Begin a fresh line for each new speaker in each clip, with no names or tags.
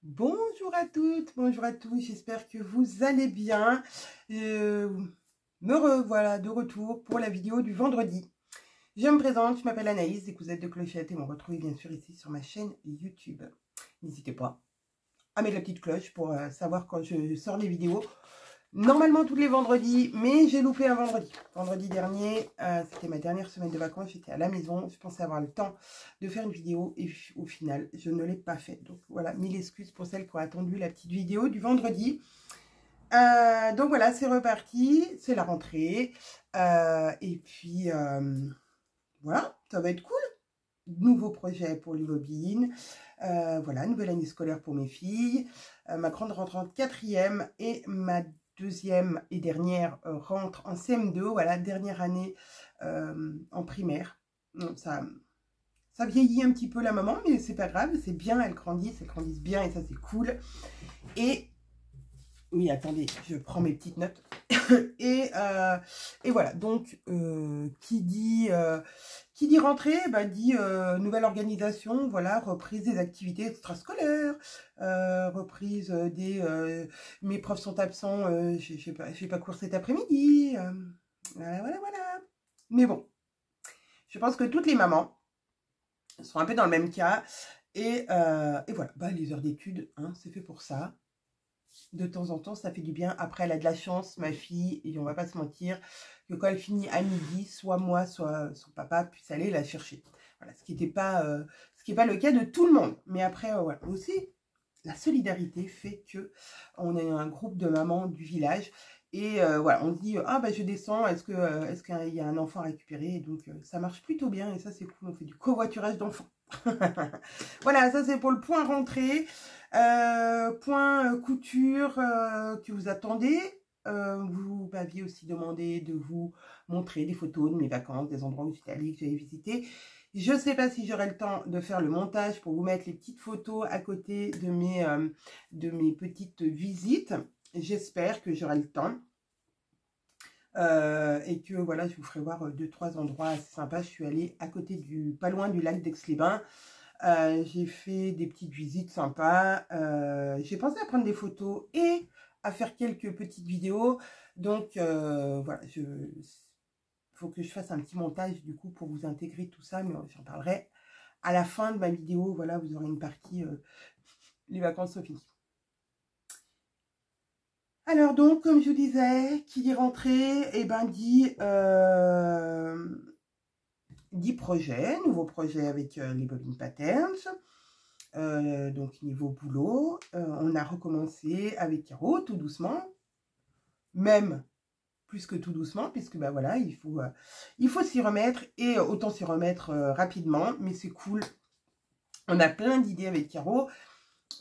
Bonjour à toutes, bonjour à tous, j'espère que vous allez bien. Me revoilà de retour pour la vidéo du vendredi. Je me présente, je m'appelle Anaïs, des Cousettes de Clochette et m'en retrouvez bien sûr ici sur ma chaîne YouTube. N'hésitez pas à mettre la petite cloche pour savoir quand je sors les vidéos. Normalement tous les vendredis, mais j'ai loupé un vendredi. Vendredi dernier, c'était ma dernière semaine de vacances, j'étais à la maison, je pensais avoir le temps de faire une vidéo et au final, je ne l'ai pas fait. Donc voilà, mille excuses pour celles qui ont attendu la petite vidéo du vendredi. Donc voilà, c'est reparti, c'est la rentrée. Et puis voilà, ça va être cool. Nouveau projet pour les bobines. Voilà, nouvelle année scolaire pour mes filles. Ma grande rentre en 4e et ma deuxième et dernière rentre en CM2, voilà, dernière année en primaire. Donc, ça vieillit un petit peu la maman, mais c'est pas grave, c'est bien, elles grandissent bien et ça c'est cool. Et oui, attendez, je prends mes petites notes. et voilà, donc qui dit rentrée, bah, dit nouvelle organisation, voilà, reprise des activités extrascolaires, reprise mes profs sont absents, je n'ai pas cours cet après-midi, voilà. Mais bon, je pense que toutes les mamans sont un peu dans le même cas, et voilà, bah, les heures d'études, hein, c'est fait pour ça. De temps en temps, ça fait du bien. Après, elle a de la chance, ma fille, et on va pas se mentir, que quand elle finit à midi, soit moi, soit son papa puisse aller la chercher. Voilà, ce qui n'est pas, le cas de tout le monde. Mais après, voilà, aussi, la solidarité fait que on est un groupe de mamans du village. Et voilà, on se dit, ah bah je descends, est-ce qu'il y a un enfant à récupérer? Et donc ça marche plutôt bien et ça c'est cool, on fait du covoiturage d'enfants. Voilà, ça c'est pour le point rentrée. Point couture que vous attendez. Vous m'aviez aussi demandé de vous montrer des photos de mes vacances, des endroits où j'étais allée, que j'avais visité. Je ne sais pas si j'aurai le temps de faire le montage pour vous mettre les petites photos à côté de mes petites visites. J'espère que j'aurai le temps. Et que voilà, je vous ferai voir 2-3 endroits assez sympas. Je suis allée à côté pas loin du lac d'Aix-les-Bains. J'ai fait des petites visites sympas. J'ai pensé à prendre des photos et à faire quelques petites vidéos. Donc voilà, faut que je fasse un petit montage du coup pour vous intégrer tout ça, mais j'en parlerai à la fin de ma vidéo. Voilà, vous aurez une partie les vacances sont finies. Alors donc, comme je vous disais, qui dit rentrée, et ben dit projet, nouveau projet avec les Bobine Patterns. Donc niveau boulot, on a recommencé avec Caro tout doucement, même plus que tout doucement, puisque bah voilà, il faut s'y remettre, et autant s'y remettre rapidement, mais c'est cool. On a plein d'idées avec Caro.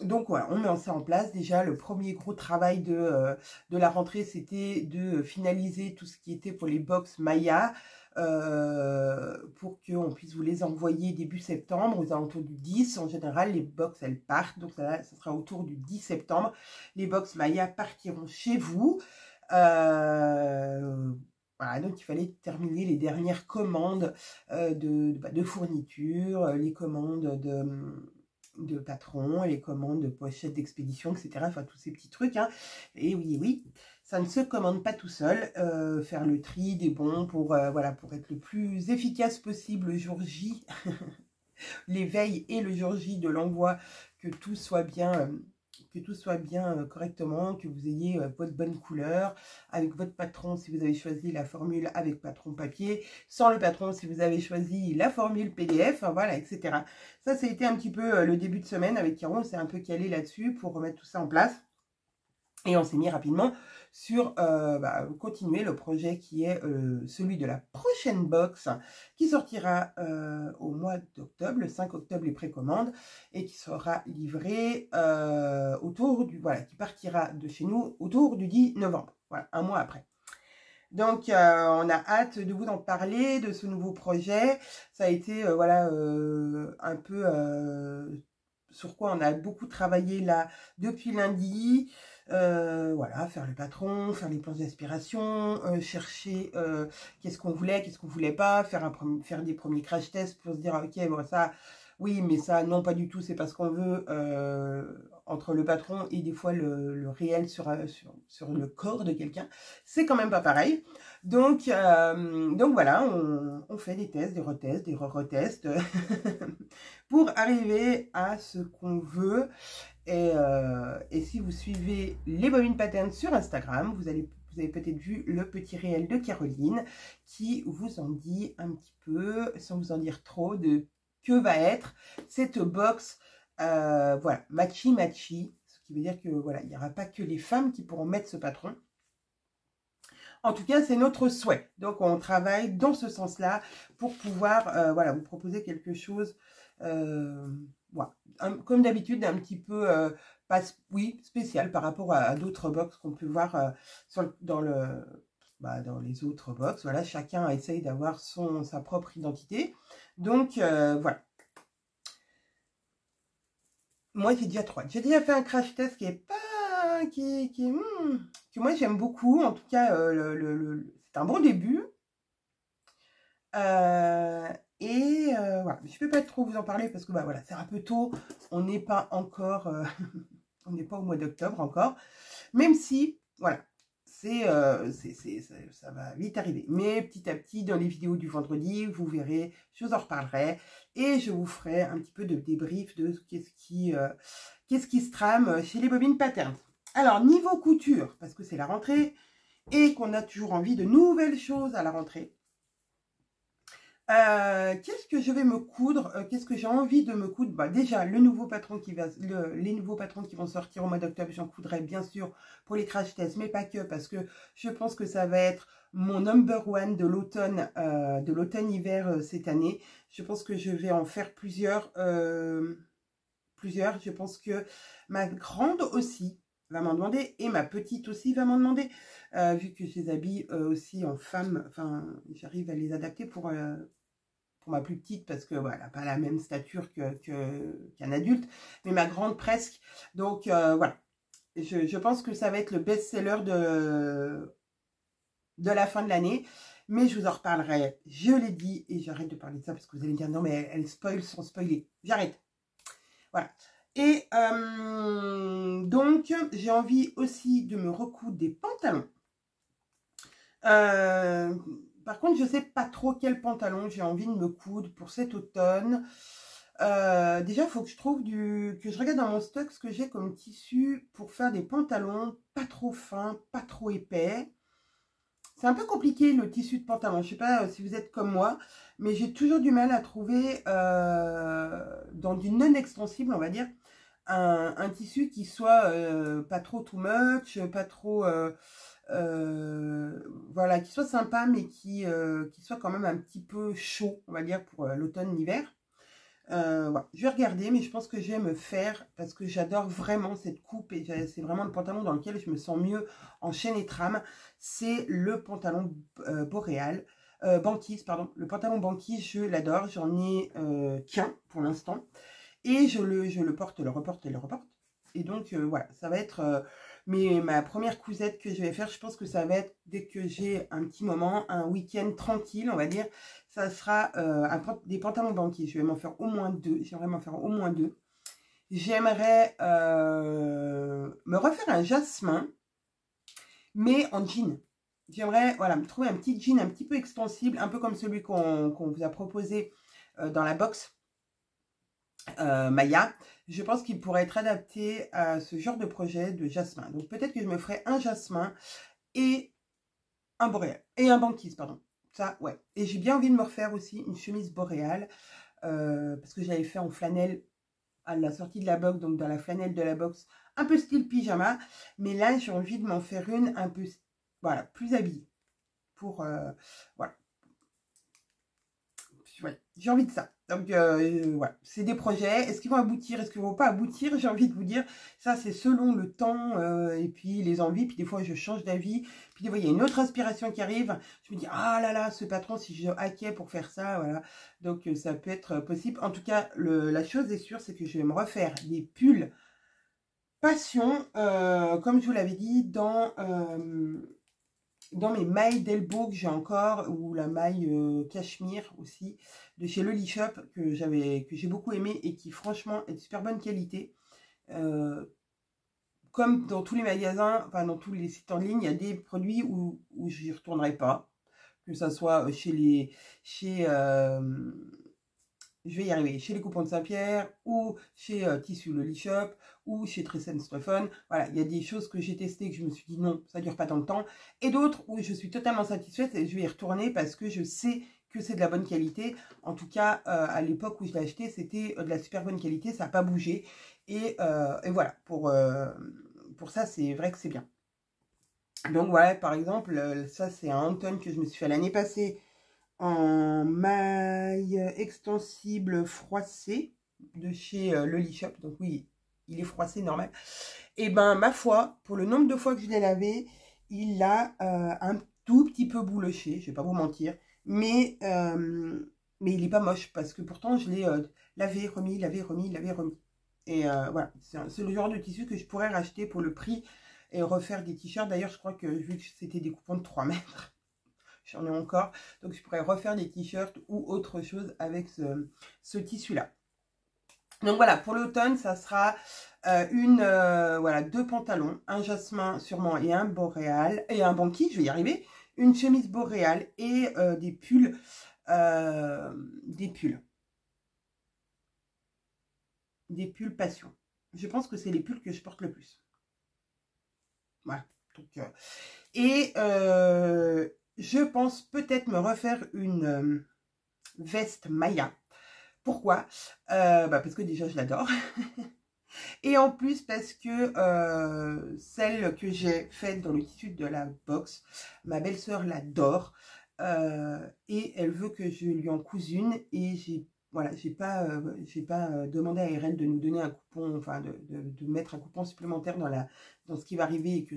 Donc voilà, on met ça en place. Déjà, le premier gros travail de la rentrée, c'était de finaliser tout ce qui était pour les box Maya, pour qu'on puisse vous les envoyer début septembre, aux alentours du 10. En général, les box, elles partent, donc ça sera autour du 10 septembre. Les box Maya partiront chez vous. Voilà, donc il fallait terminer les dernières commandes de fournitures, les commandes de patron, les commandes de pochettes d'expédition, etc. Enfin, tous ces petits trucs. Hein. Et oui, ça ne se commande pas tout seul. Faire le tri des bons pour, voilà, pour être le plus efficace possible le jour J, les veilles et le jour J de l'envoi, que tout soit bien... correctement, que vous ayez votre bonne couleur, avec votre patron si vous avez choisi la formule avec patron papier, sans le patron si vous avez choisi la formule PDF, voilà, etc. Ça, ça a été un petit peu le début de semaine avec Caro, on s'est un peu calé là-dessus pour remettre tout ça en place. Et on s'est mis rapidement sur continuer le projet qui est celui de la prochaine box qui sortira au mois d'octobre, le 5 octobre les précommandes, et qui sera livré qui partira de chez nous autour du 10 novembre, voilà, un mois après. Donc, on a hâte de vous en parler, de ce nouveau projet. Ça a été, un peu sur quoi on a beaucoup travaillé là depuis lundi. Voilà, faire le patron, faire les plans d'inspiration, chercher qu'est-ce qu'on voulait pas, faire des premiers crash tests pour se dire ok, bon ça, oui, mais ça, non, pas du tout, c'est pas ce qu'on veut. entre le patron et des fois le réel sur le corps de quelqu'un, c'est quand même pas pareil. Donc voilà, on fait des tests, des retests, des re-retests pour arriver à ce qu'on veut. Et si vous suivez les Bobines Patterns sur Instagram, vous avez peut-être vu le petit réel de Caroline qui vous en dit un petit peu, sans vous en dire trop, de que va être cette box, voilà, matchy, ce qui veut dire que voilà, il n'y aura pas que les femmes qui pourront mettre ce patron. En tout cas, c'est notre souhait. Donc, on travaille dans ce sens-là pour pouvoir voilà, vous proposer quelque chose, voilà, comme d'habitude, un petit peu spécial par rapport à d'autres box qu'on peut voir dans les autres box. Voilà, chacun essaye d'avoir sa propre identité. Donc, voilà. Moi, j'ai déjà trop. J'ai déjà fait un crash test qui est pas... que moi, j'aime beaucoup. En tout cas, c'est un bon début. Voilà. Je ne peux pas trop vous en parler parce que voilà, c'est un peu tôt. On n'est pas encore... on n'est pas au mois d'octobre encore. Même si, voilà, ça va vite arriver. Mais petit à petit, dans les vidéos du vendredi, vous verrez, je vous en reparlerai. Et je vous ferai un petit peu de débrief de qu'est-ce qui se trame chez les Bobines Patterns. Alors, niveau couture, parce que c'est la rentrée et qu'on a toujours envie de nouvelles choses à la rentrée. Qu'est-ce que je vais me coudre? Qu'est-ce que j'ai envie de me coudre? Bah, déjà, les nouveaux patrons qui vont sortir au mois d'octobre, j'en coudrai bien sûr pour les crash tests, mais pas que, parce que je pense que ça va être mon number one de l'automne-hiver cette année. Je pense que je vais en faire plusieurs. Je pense que ma grande aussi va m'en demander et ma petite aussi va m'en demander, vu que je les habille aussi en femme. Enfin, j'arrive à les adapter pour ma plus petite parce que voilà, pas la même stature qu'un adulte, mais ma grande presque. Donc voilà, je pense que ça va être le best-seller de la fin de l'année. Mais je vous en reparlerai, je l'ai dit, et j'arrête de parler de ça parce que vous allez me dire non mais elle spoil sans spoiler. J'arrête. Voilà. Et donc, j'ai envie aussi de me recoudre des pantalons. Par contre, je ne sais pas trop quel pantalon j'ai envie de me coudre pour cet automne. Déjà, il faut que je trouve que je regarde dans mon stock ce que j'ai comme tissu pour faire des pantalons pas trop fins, pas trop épais. C'est un peu compliqué le tissu de pantalon. Je ne sais pas si vous êtes comme moi, mais j'ai toujours du mal à trouver dans du non extensible, on va dire, un tissu qui soit pas trop too much, pas trop... voilà, qui soit sympa, mais qui soit quand même un petit peu chaud, on va dire, pour l'automne, l'hiver. Voilà. Je vais regarder, mais je pense que je vais me faire, parce que j'adore vraiment cette coupe, et c'est vraiment le pantalon dans lequel je me sens mieux en chaîne et trame, c'est le pantalon boréal, banquise, pardon, le pantalon banquise, je l'adore, j'en ai qu'un pour l'instant, et je le porte, le reporte et le reporte, et donc voilà, ça va être ma première cousette que je vais faire, je pense que ça va être, dès que j'ai un petit moment, un week-end tranquille, on va dire, ça sera des pantalons banquiers. Je vais m'en faire au moins 2. J'aimerais m'en faire au moins 2. J'aimerais me refaire un jasmin, mais en jean. J'aimerais voilà, me trouver un petit jean un petit peu extensible, un peu comme celui qu'on vous a proposé dans la box Maya. Je pense qu'il pourrait être adapté à ce genre de projet de jasmin. Donc peut-être que je me ferai un jasmin et un boréal. Et un banquise, pardon. Ça, ouais. Et j'ai bien envie de me refaire aussi une chemise boréale. Parce que j'avais fait en flanelle à la sortie de la box. Donc dans la flanelle de la box. Un peu style pyjama. Mais là, j'ai envie de m'en faire une un peu... Voilà, plus habillée. Pour... voilà. Ouais, j'ai envie de ça. Donc, voilà. C'est des projets. Est-ce qu'ils vont aboutir? Est-ce qu'ils ne vont pas aboutir? J'ai envie de vous dire. Ça, c'est selon le temps et puis les envies. Puis des fois, je change d'avis. Puis des fois, il y a une autre inspiration qui arrive. Je me dis, ah là là, ce patron, si je hackais pour faire ça, voilà. Donc, ça peut être possible. En tout cas, la chose est sûre, c'est que je vais me refaire des pulls passion, comme je vous l'avais dit, dans mes mailles d'elbow que j'ai encore, ou la maille cachemire aussi, de chez Loli Shop, que j'ai beaucoup aimé et qui franchement est de super bonne qualité. comme dans tous les magasins, enfin dans tous les sites en ligne, il y a des produits où je n'y retournerai pas. Que ça soit je vais y arriver, chez les Coupons de Saint-Pierre, ou chez Tissu Loli Shop, ou chez Trescent Stephen. Voilà, il y a des choses que j'ai testées que je me suis dit non, ça ne dure pas dans le temps. Et d'autres où je suis totalement satisfaite et je vais y retourner parce que je sais que c'est de la bonne qualité. En tout cas, à l'époque où je l'ai acheté, c'était de la super bonne qualité, ça n'a pas bougé. Et voilà, pour ça, c'est vrai que c'est bien. Donc voilà, par exemple, ça c'est un Anton que je me suis fait l'année passée en maille extensible froissée de chez Loli Shop. Donc oui, il est froissé normal. Et ben ma foi, pour le nombre de fois que je l'ai lavé, il a un tout petit peu bouloché, je vais pas vous mentir. Mais il n'est pas moche parce que pourtant je l'ai lavé, remis, lavé, remis, lavé, remis. Et voilà, c'est le genre de tissu que je pourrais racheter pour le prix et refaire des t-shirts. D'ailleurs, je crois que vu que c'était des coupons de 3 mètres, j'en ai encore. Donc, je pourrais refaire des t-shirts ou autre chose avec ce tissu-là. Donc, voilà, pour l'automne, ça sera voilà, 2 pantalons, un jasmin sûrement et un boréal, et un banquis, je vais y arriver, une chemise boréale et des pulls. Des pulls passion. Je pense que c'est les pulls que je porte le plus. Voilà. Donc, je pense peut-être me refaire une veste Maya. Pourquoi? Parce que déjà je l'adore. Et en plus parce que celle que j'ai faite dans le tissu de la box, ma belle-sœur l'adore. Et elle veut que je lui en couse une. Et j'ai pas demandé à RL de nous donner un coupon, enfin de mettre un coupon supplémentaire dans ce qui va arriver et que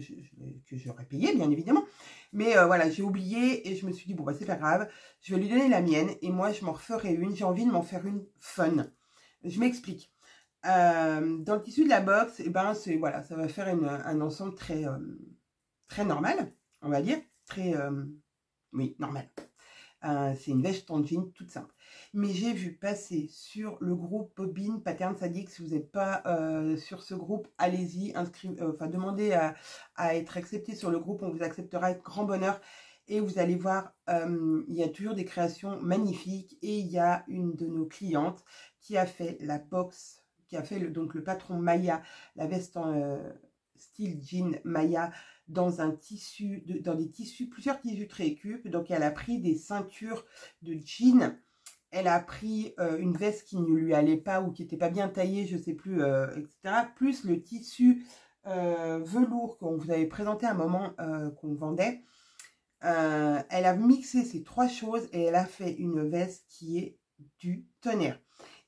j'aurais payé bien évidemment. Mais voilà, j'ai oublié et je me suis dit bon bah c'est pas grave, je vais lui donner la mienne et moi je m'en referai une. J'ai envie de m'en faire une fun. Je m'explique. Dans le tissu de la box, et ben voilà, ça va faire un ensemble très normal, on va dire, très oui, normal. C'est une veste en jean toute simple. Mais j'ai vu passer sur le groupe Bobine Pattern Sadique. Si vous n'êtes pas sur ce groupe, allez-y, demandez à être accepté sur le groupe. On vous acceptera avec grand bonheur. Et vous allez voir, il y a toujours des créations magnifiques. Et il y a une de nos clientes qui a fait la box, qui a fait donc le patron Maya, la veste en style jean Maya, dans un tissu, dans des tissus, plusieurs tissus récup. Donc elle a pris des ceintures de jean, elle a pris une veste qui ne lui allait pas ou qui n'était pas bien taillée, je sais plus, etc. Plus le tissu velours qu'on vous avait présenté à un moment qu'on vendait. Elle a mixé ces 3 choses et elle a fait une veste qui est du tonnerre.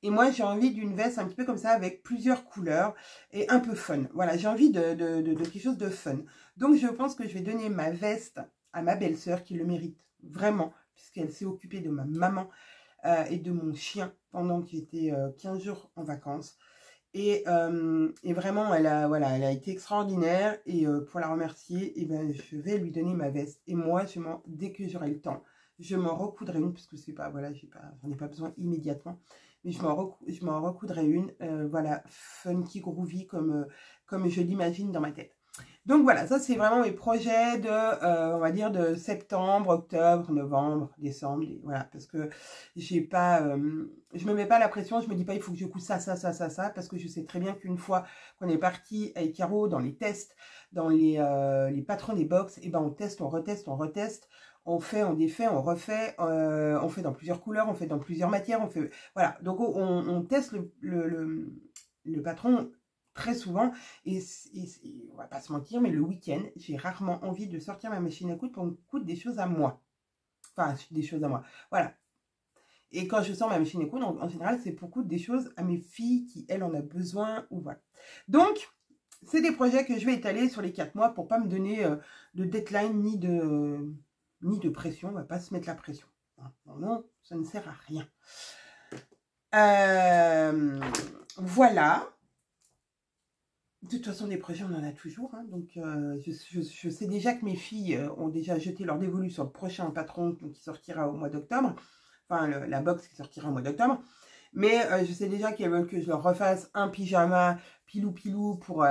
Et moi, j'ai envie d'une veste un petit peu comme ça, avec plusieurs couleurs et un peu fun. Voilà, j'ai envie de quelque chose de fun. Donc, je pense que je vais donner ma veste à ma belle-sœur qui le mérite vraiment, puisqu'elle s'est occupée de ma maman et de mon chien pendant que j'étais 15 jours en vacances. Et vraiment, elle a été extraordinaire. Et pour la remercier, je vais lui donner ma veste. Et moi, dès que j'aurai le temps, je m'en recoudrai une, parce que c'est pas, voilà, j'en ai pas besoin immédiatement. Mais je m'en recoudrai une, voilà, funky, groovy, comme je l'imagine dans ma tête. Donc voilà, ça c'est vraiment mes projets de, on va dire, de septembre, octobre, novembre, décembre, voilà, parce que j'ai pas, je me mets pas la pression, je me dis pas il faut que je couse ça, parce que je sais très bien qu'une fois qu'on est parti avec Caro dans les tests, dans les patrons des box, et ben on teste, on reteste, on fait, on défait, on refait, on fait dans plusieurs couleurs, on fait dans plusieurs matières, on fait, voilà, donc on teste le patron très souvent, et on va pas se mentir, mais le week-end, j'ai rarement envie de sortir ma machine à coudre pour me coudre des choses à moi. Enfin, des choses à moi. Voilà. Et quand je sors ma machine à coudre, en général, c'est pour coudre des choses à mes filles qui, elles, en ont besoin, ou voilà. Donc, c'est des projets que je vais étaler sur les 4 mois pour pas me donner de deadline ni de pression. On va pas se mettre la pression. Non, ça ne sert à rien. Voilà. De toute façon, des projets, on en a toujours. Hein, donc, je sais déjà que mes filles ont déjà jeté leur dévolu sur le prochain patron qui sortira au mois d'octobre. Enfin, la box qui sortira au mois d'octobre. Mais je sais déjà qu'elles veulent que je leur refasse un pyjama pilou pour,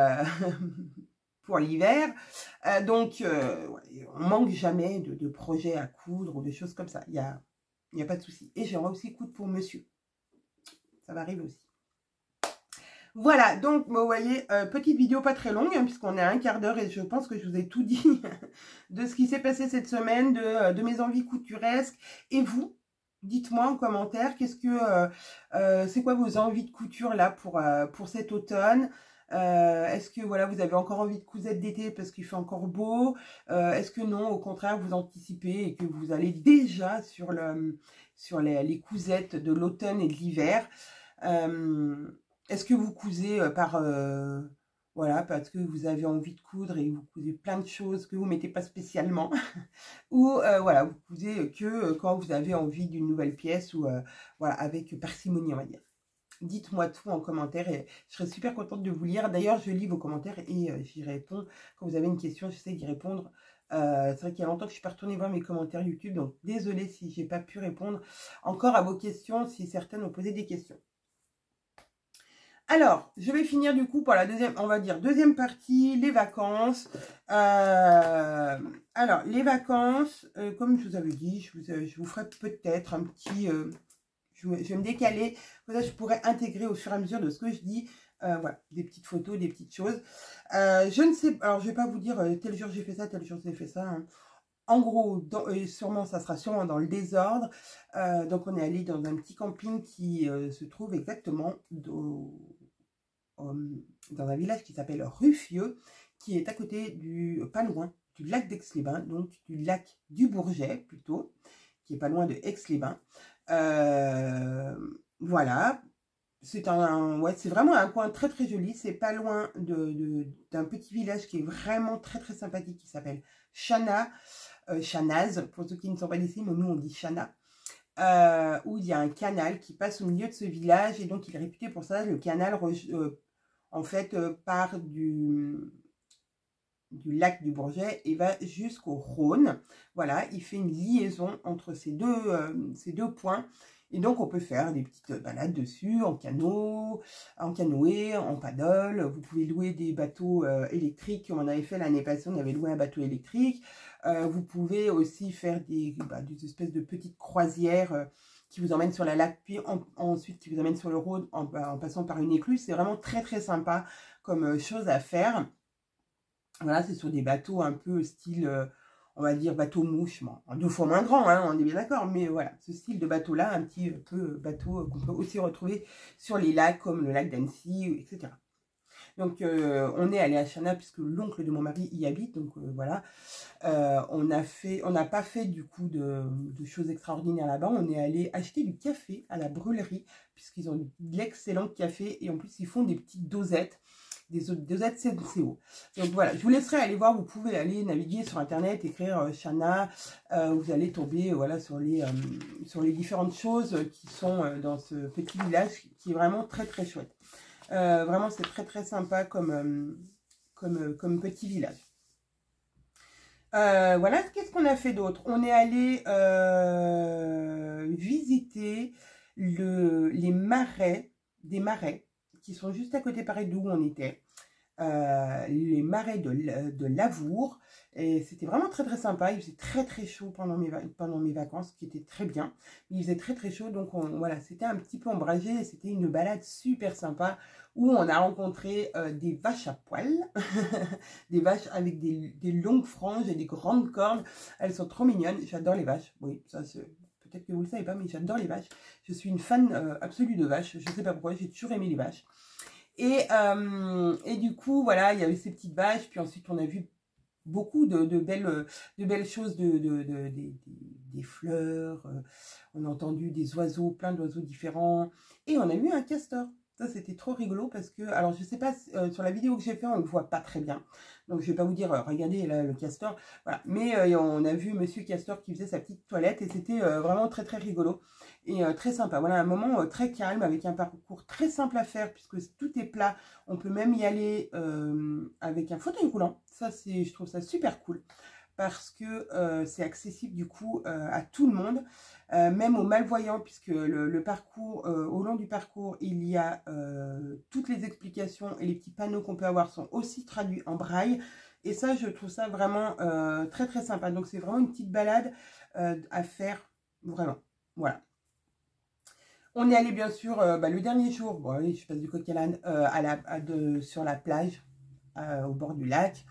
pour l'hiver. Donc, ouais, on manque jamais de projets à coudre ou de choses comme ça. Il y a pas de souci. Et j'aimerais aussi coudre pour monsieur. Ça va arriver aussi. Voilà, donc vous voyez, petite vidéo pas très longue, hein, puisqu'on est à un quart d'heure et je pense que je vous ai tout dit de ce qui s'est passé cette semaine, de mes envies couturesques. Et vous, dites-moi en commentaire, qu'est-ce que c'est quoi vos envies de couture là pour cet automne? Est-ce que voilà, vous avez encore envie de cousettes d'été parce qu'il fait encore beau? Est-ce que non, au contraire, vous anticipez et que vous allez déjà sur les cousettes de l'automne et de l'hiver? Est-ce que vous cousez voilà, parce que vous avez envie de coudre et vous cousez plein de choses que vous ne mettez pas spécialement ou voilà, vous cousez que quand vous avez envie d'une nouvelle pièce ou voilà, avec parcimonie, on va dire. Dites-moi tout en commentaire et je serai super contente de vous lire. D'ailleurs, je lis vos commentaires et j'y réponds. Quand vous avez une question, j'essaie d'y répondre. C'est vrai qu'il y a longtemps que je ne suis pas retournée voir mes commentaires YouTube, donc désolée si je n'ai pas pu répondre encore à vos questions, si certaines ont posé des questions. Alors, je vais finir du coup par la deuxième, on va dire deuxième partie, les vacances. Alors, les vacances, comme je vous avais dit, je vous ferai peut-être un petit... je vais me décaler, comme ça je pourrais intégrer au fur et à mesure de ce que je dis, voilà, des petites photos, des petites choses. Je ne sais, alors je vais pas vous dire tel jour j'ai fait ça, tel jour j'ai fait ça, hein. En gros, ça sera sûrement dans le désordre. Donc on est allé dans un petit camping qui se trouve exactement dans un village qui s'appelle Ruffieux, qui est à côté pas loin du lac d'Aix-les-Bains, donc du lac du Bourget plutôt, qui est pas loin de Aix-les-Bains. Voilà, c'est ouais, c'est vraiment un coin très très joli. C'est pas loin d'un petit village qui est vraiment très très sympathique, qui s'appelle Chana, Chanaz, pour ceux qui ne sont pas d'ici, mais nous on dit Chana, où il y a un canal qui passe au milieu de ce village, et donc il est réputé pour ça. Le canal en fait part du lac du Bourget et va jusqu'au Rhône. Voilà, il fait une liaison entre ces deux points. Et donc, on peut faire des petites balades dessus, en canot, en canoë, en paddle. Vous pouvez louer des bateaux électriques. On en avait fait l'année passée, on avait loué un bateau électrique. Vous pouvez aussi faire des espèces de petites croisières qui vous emmènent sur la lac, puis ensuite qui vous emmènent sur le Rhône en passant par une écluse. C'est vraiment très, très sympa comme chose à faire. Voilà, c'est sur des bateaux un peu style, on va dire bateau mouche, bon, 2 fois moins grand, hein, on est bien d'accord, mais voilà, ce style de bateau-là, un petit peu bateau qu'on peut aussi retrouver sur les lacs comme le lac d'Annecy, etc. Donc, on est allé à Chana puisque l'oncle de mon mari y habite, donc voilà. On n'a pas fait du coup de choses extraordinaires là-bas. On est allé acheter du café à la brûlerie puisqu'ils ont de l'excellent café et en plus ils font des petites dosettes. Des dosettes CNCO. Donc voilà, je vous laisserai aller voir, vous pouvez aller naviguer sur internet, écrire Chana, vous allez tomber voilà, sur les différentes choses qui sont dans ce petit village qui est vraiment très très chouette. Vraiment c'est très très sympa comme petit village. Voilà, qu'est-ce qu'on a fait d'autre? On est allé visiter des marais qui sont juste à côté, pareil, d'où on était. Les marais de Lavour. Et c'était vraiment très très sympa. Il faisait très très chaud pendant mes vacances, ce qui était très bien. Il faisait très très chaud, donc voilà, c'était un petit peu ombragé. Et c'était une balade super sympa où on a rencontré des vaches à poils. Des vaches avec des longues franges et des grandes cornes. Elles sont trop mignonnes. J'adore les vaches. Oui, ça c'est... Peut-être que vous ne le savez pas, mais j'adore les vaches. Je suis une fan absolue de vaches. Je ne sais pas pourquoi, j'ai toujours aimé les vaches. Et du coup, voilà, il y avait ces petites vaches. Puis ensuite, on a vu beaucoup de belles choses, des fleurs. On a entendu des oiseaux, plein d'oiseaux différents. Et on a eu un castor. Ça, c'était trop rigolo parce que, alors je sais pas, sur la vidéo que j'ai fait, on ne le voit pas très bien. Donc, je vais pas vous dire, regardez là, le castor. Voilà. Mais on a vu Monsieur Castor qui faisait sa petite toilette et c'était vraiment très, très rigolo et très sympa. Voilà, un moment très calme avec un parcours très simple à faire puisque tout est plat. On peut même y aller avec un fauteuil roulant. Ça, je trouve ça super cool. parce que c'est accessible du coup à tout le monde, même aux malvoyants, puisque le parcours, au long du parcours, il y a toutes les explications et les petits panneaux qu'on peut avoir sont aussi traduits en braille. Et ça, je trouve ça vraiment très très sympa. Donc c'est vraiment une petite balade à faire, vraiment. Voilà. On est allé bien sûr le dernier jour, bon oui, je passe du coq à l'âne, sur la plage, au bord du lac.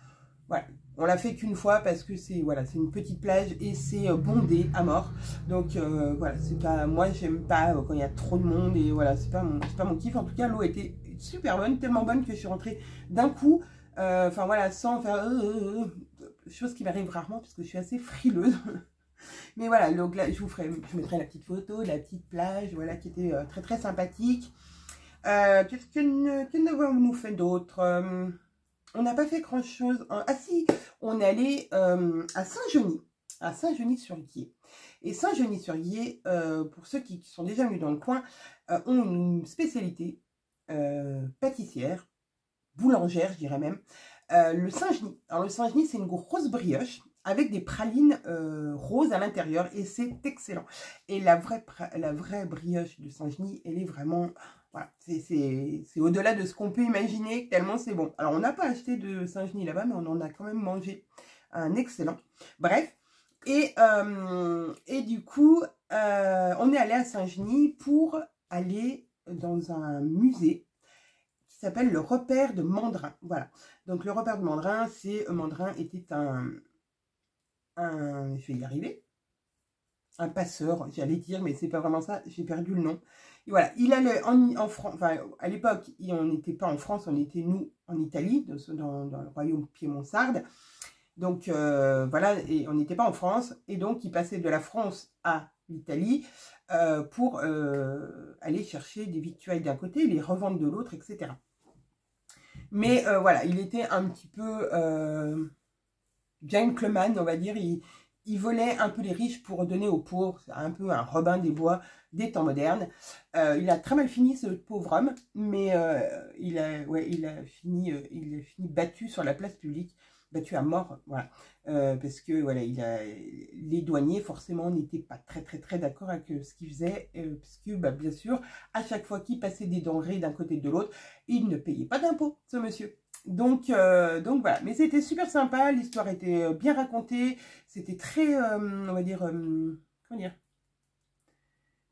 Voilà, on l'a fait qu'une fois parce que c'est voilà, c'est une petite plage et c'est bondé à mort. Donc voilà, c'est pas, moi j'aime pas quand il y a trop de monde et voilà, c'est pas mon kiff. En tout cas, l'eau était super bonne, tellement bonne que je suis rentrée d'un coup. Enfin voilà, sans faire chose qui m'arrive rarement parce que je suis assez frileuse. Mais voilà, donc là, je mettrai la petite photo de la petite plage, voilà, qui était très très sympathique. Qu'est-ce que n'avons-nous fait d'autre? On n'a pas fait grand chose. Ah si, on est allé à Saint-Genis-sur-Guiers. Et Saint-Genis-sur-Guiers, pour ceux qui sont déjà venus dans le coin, ont une spécialité pâtissière, boulangère, je dirais même. Le Saint-Genis. Alors le Saint-Genis, c'est une grosse brioche avec des pralines roses à l'intérieur et c'est excellent. Et la vraie brioche de Saint-Genis, elle est vraiment... Voilà, c'est au-delà de ce qu'on peut imaginer, tellement c'est bon. Alors, on n'a pas acheté de Saint-Genis là-bas, mais on en a quand même mangé un excellent. Bref, et du coup, on est allé à Saint-Genis pour aller dans un musée qui s'appelle le Repère de Mandrin. Voilà, donc le Repère de Mandrin, Mandrin était je vais y arriver, un passeur, j'allais dire, mais c'est pas vraiment ça, j'ai perdu le nom. Et voilà, il allait en France, enfin à l'époque, on n'était pas en France, on était nous en Italie, dans le royaume piémont-sarde. Donc voilà, et on n'était pas en France, et donc il passait de la France à l'Italie pour aller chercher des victuailles d'un côté, les revendre de l'autre, etc. Mais voilà, il était un petit peu gentleman, on va dire, il volait un peu les riches pour donner aux pauvres. C'est un peu un Robin des Bois des temps modernes. Il a très mal fini, ce pauvre homme, mais il a fini battu sur la place publique, battu à mort, voilà. Parce que voilà, les douaniers forcément n'étaient pas très d'accord avec ce qu'il faisait, parce que bien sûr, à chaque fois qu'il passait des denrées d'un côté et de l'autre, il ne payait pas d'impôts, ce monsieur. Donc voilà, mais c'était super sympa, l'histoire était bien racontée, c'était très, on va dire, comment dire,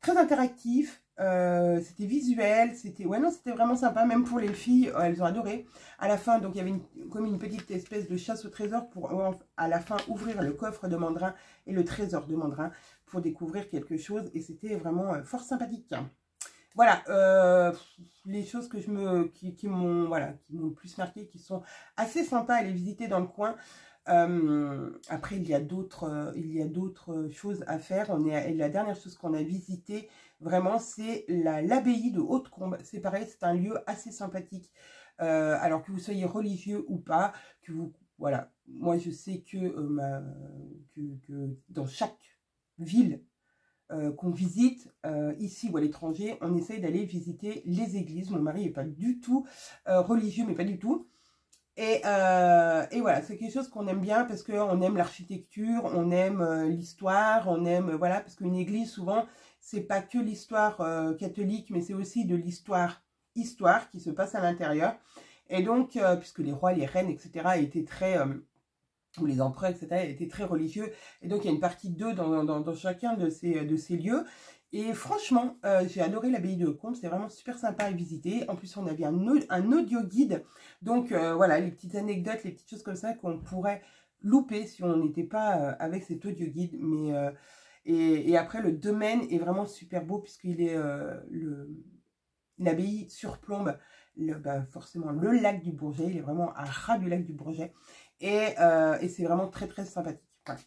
très interactif, c'était visuel, c'était vraiment sympa, même pour les filles, elles ont adoré. À la fin, donc il y avait comme une petite espèce de chasse au trésor pour à la fin ouvrir le coffre de Mandrin et le trésor de Mandrin pour découvrir quelque chose, et c'était vraiment fort sympathique. Voilà, les choses que qui m'ont le plus marqué, qui sont assez sympas à les visiter dans le coin. Après, il y a d'autres choses à faire. La dernière chose qu'on a visité, vraiment, c'est l'abbaye de Hautecombe. C'est pareil, c'est un lieu assez sympathique. Alors que vous soyez religieux ou pas, voilà. Moi, je sais que dans chaque ville qu'on visite, ici ou à l'étranger, on essaye d'aller visiter les églises. Mon mari n'est pas du tout religieux, mais pas du tout. Et voilà, c'est quelque chose qu'on aime bien parce qu'on aime l'architecture, on aime l'histoire, on aime, voilà, parce qu'une église, souvent, c'est pas que l'histoire catholique, mais c'est aussi de l'histoire qui se passe à l'intérieur. Et donc, puisque les rois, les reines, etc., étaient très... ou les empereurs, etc., étaient très religieux. Et donc, il y a une partie d'eux dans chacun de ces lieux. Et franchement, j'ai adoré l'abbaye de Hautecombe, c'est vraiment super sympa à visiter. En plus, on avait un audio guide. Donc, voilà, les petites anecdotes, les petites choses comme ça qu'on pourrait louper si on n'était pas avec cet audio guide. Mais, et après, le domaine est vraiment super beau puisqu'il est... l'abbaye surplombe forcément le lac du Bourget. Il est vraiment à ras du lac du Bourget. Et c'est vraiment très très sympathique. Voilà.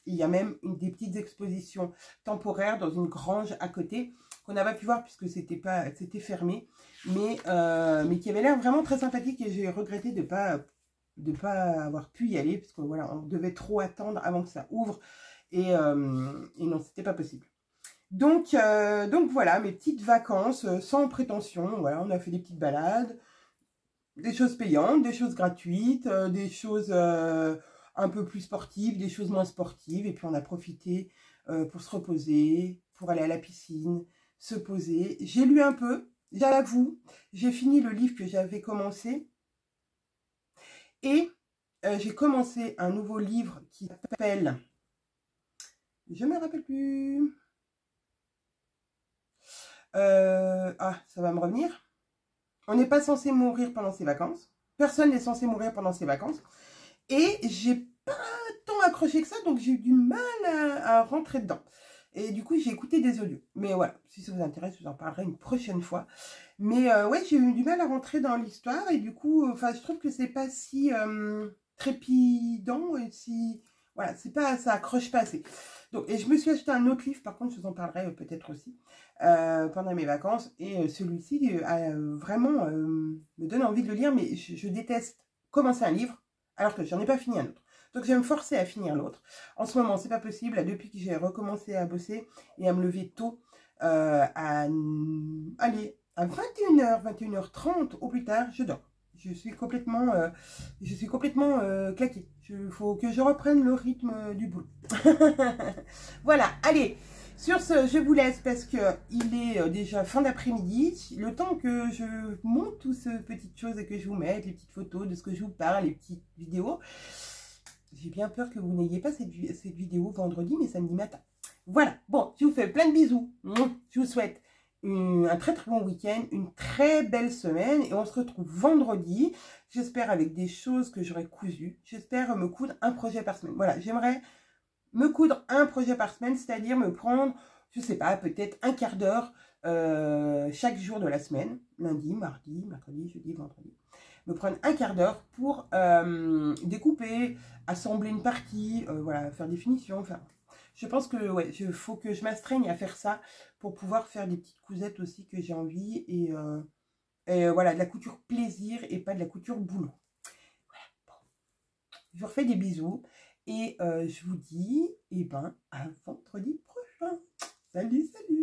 Il y a même des petites expositions temporaires dans une grange à côté qu'on n'a pas pu voir puisque c'était fermé, mais qui avait l'air vraiment très sympathique, et j'ai regretté de pas avoir pu y aller parce que voilà, on devait trop attendre avant que ça ouvre, et non, c'était pas possible. Donc voilà, mes petites vacances sans prétention. Voilà, on a fait des petites balades, des choses payantes, des choses gratuites, des choses un peu plus sportives, des choses moins sportives. Et puis on a profité pour se reposer, pour aller à la piscine, se poser. J'ai lu un peu, j'avoue, j'ai fini le livre que j'avais commencé. Et j'ai commencé un nouveau livre qui s'appelle... Je ne me rappelle plus. Ah, ça va me revenir. On n'est pas censé mourir pendant ses vacances. Personne n'est censé mourir pendant ses vacances. Et j'ai pas tant accroché que ça, donc j'ai eu du mal à rentrer dedans. Et du coup, j'ai écouté des audios. Mais voilà, si ça vous intéresse, je vous en parlerai une prochaine fois. Mais ouais, j'ai eu du mal à rentrer dans l'histoire. Et du coup, je trouve que c'est pas si trépidant et si... Voilà, c'est pas, ça accroche pas assez. Donc, et je me suis acheté un autre livre, par contre, je vous en parlerai peut-être aussi, pendant mes vacances. Et celui-ci, vraiment, me donne envie de le lire, mais je déteste commencer un livre, alors que j'en ai pas fini un autre. Donc, je vais me forcer à finir l'autre. En ce moment, c'est pas possible. Là, depuis que j'ai recommencé à bosser et à me lever tôt, allez, à 21h, 21h30 au plus tard, je dors. Je suis complètement claquée. Il faut que je reprenne le rythme du boulot. Voilà, allez. Sur ce, je vous laisse parce qu'il est déjà fin d'après-midi. Le temps que je monte toutes ces petites choses et que je vous mette, les petites photos de ce que je vous parle, les petites vidéos. J'ai bien peur que vous n'ayez pas cette vidéo vendredi, mais samedi matin. Voilà, bon, je vous fais plein de bisous. Je vous souhaite un très très bon week-end, une très belle semaine et on se retrouve vendredi, j'espère avec des choses que j'aurai cousues, j'espère me coudre un projet par semaine. Voilà, j'aimerais me coudre un projet par semaine, c'est-à-dire me prendre, je sais pas, peut-être un quart d'heure chaque jour de la semaine, lundi, mardi, mercredi, jeudi, vendredi. Me prendre un quart d'heure pour découper, assembler une partie, voilà, faire des finitions, enfin... Je pense que ouais, il faut que je m'astreigne à faire ça pour pouvoir faire des petites cousettes aussi que j'ai envie. Et voilà, de la couture plaisir et pas de la couture boulot. Voilà, bon. Je vous refais des bisous et je vous dis à vendredi prochain. Salut, salut!